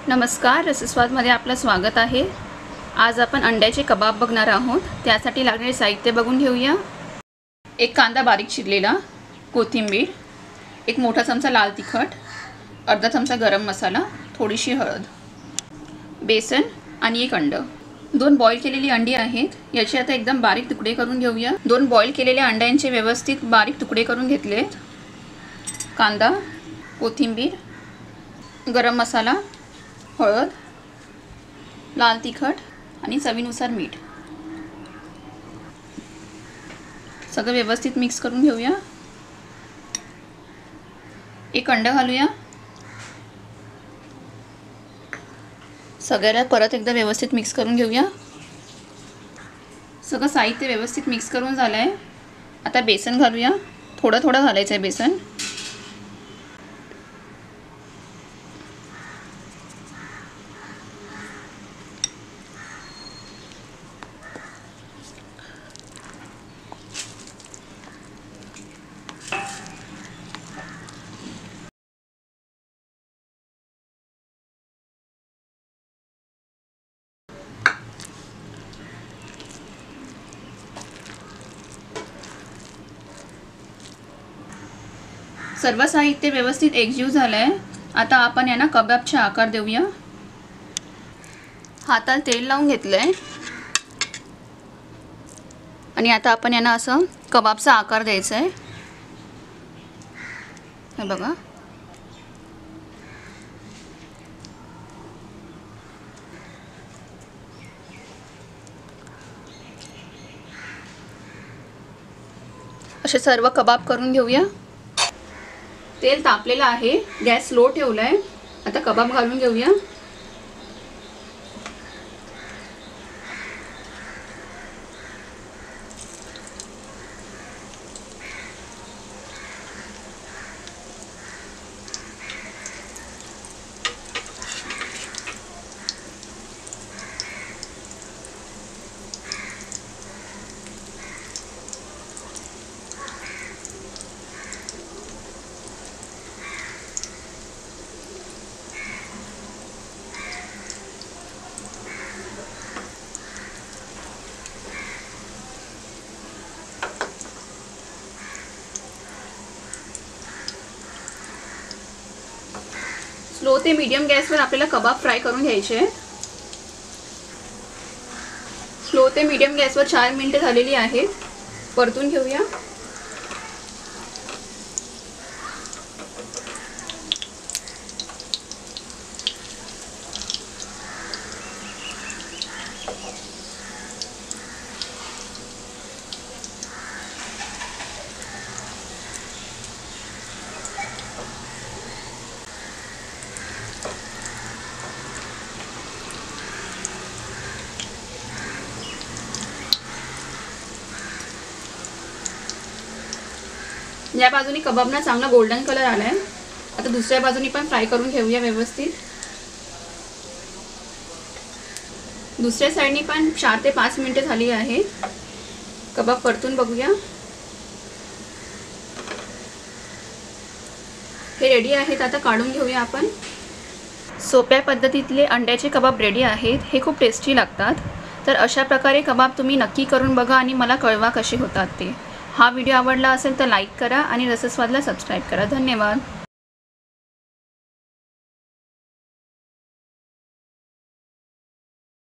नमस्कार, रसस्वादमध्ये आपलं स्वागत आहे। आज आपण अंड्याचे कबाब बघणार आहोत। त्यासाठी लागणारे साहित्य बघून घेऊया। एक कांदा बारीक चिरलेला, कोथिंबीर, एक मोठा चमचा लाल तिखट, अर्धा चमचा गरम मसाला, थोडीशी हळद, बेसन आणि एक अंड। 2 बॉईल केलेली अंडी आहेत। याचे आता एकदम बारीक तुकडे करून घेऊया। 2 बॉईल केलेल्या अंड्यांचे व्यवस्थित बारीक तुकडे करून घेतलेत। कांदा, कोथिंबीर, गरम मसाला, हळद, लाल तिखट आणि चवीनुसार मीठ सगळं व्यवस्थित मिक्स करून घेऊया। एक अंड घालूया। सगळ्याला परत एकदा व्यवस्थित मिक्स करून घेऊया। सगळं साहित्य व्यवस्थित मिक्स करून झालंय। आता बेसन घालूया। थोडं थोडं घालायचं आहे बेसन। सर्व साहित्य व्यवस्थित एकजीव झालंय। आता आपण यांना कबाबचे आकार देऊया। हाताला तेल लावून घेतलंय आणि आता आपण यांना असं कबाबचा आकार द्यायचा आहे। हे बघा, असे सर्व कबाब करून घेऊया। तेल तापलेलं आहे, गॅस स्लो ठेवलाय। आता कबाब घालून घेऊया। स्लो ते मीडियम गॅसवर आपल्याला कबाब फ्राय करून घ्यायचे आहेत। स्लो ते मीडियम गॅसवर 4 मिनिटे झालेली आहेत। परतून घेऊया। या बाजूनी कबाबना चांगला गोल्डन कलर आलाय। आता दुसऱ्या बाजूनी पण फ्राय करून घेऊया व्यवस्थित। दुसऱ्या साइडनी पण 4 ते 5 मिनिटे झाली आहे। कबाब परतून बघूया। हे रेडी आहेत। आता काढून घेऊया आपण। सोप्या पद्धतीतले अंड्याचे कबाब रेडी आहेत। हे खूप टेस्टी लागतात। तर अशा प्रकारे कबाब तुम्ही नक्की करून बघा आणि मला कळवा कसे होतात ते। हा व्हिडिओ आवडला असेल तर लाईक करा आणि रसस्वादला सबस्क्राइब करा। धन्यवाद।